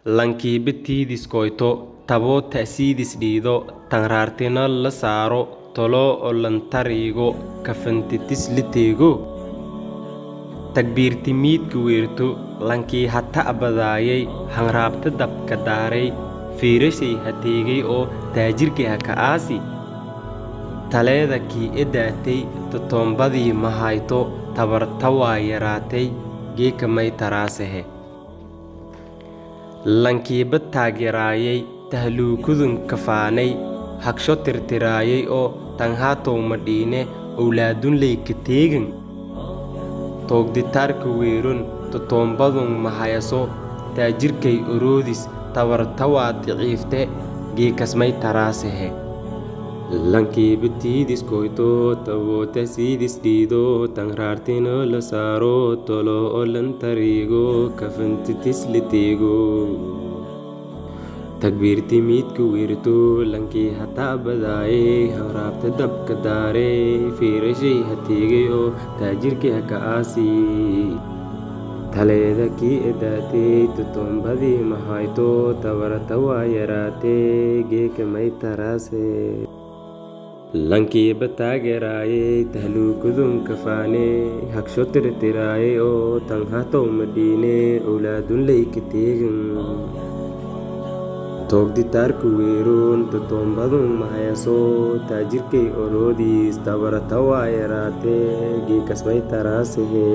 lankii bitiidis koyto tabo ta'siidis dhiido tanraartina la saaro tolo oo lantariigo kafantitis liteego takbiirti miidka weerto lankii hata abadaayay hanraabta dabka daaray fiirashay hateegay oo taajirkii haka aasi taleeda kii edaatay totombadii mahayto tabarta waa yaraatay geeka may taraasehe lankiiba taageeraayay tahluukudun kafaanay hagsho tirtiraayay oo tanhaatow madhiine owlaadun layka teegan toogditaarka weeron totombadun mahayaso taajirkay oroodis tabarta waa diciifte geekas may taraasehe lankii bitiidis koyto tabo ta'siidis dhiido tanraartina la saaro tolo oo lantariigo kafantitis liteego takbiirti miidka weerto lankii hata abadaayay hanraabta dabka daaray fiirashay hateegay oo taajirkii haka aasi taleeda kii edaatay totombadii mahayto tabarta waa yaraatay geeka may taraase lankiiba taageeraayay tahluukudun kafaane hagsho tirtiraayay oo tanhaatow madhiine owlaadun layka teegan toogditaarka weeroon totombadun mahayaso taajirkay oroodiis tabarta waa yaraatee geekas may taraasehe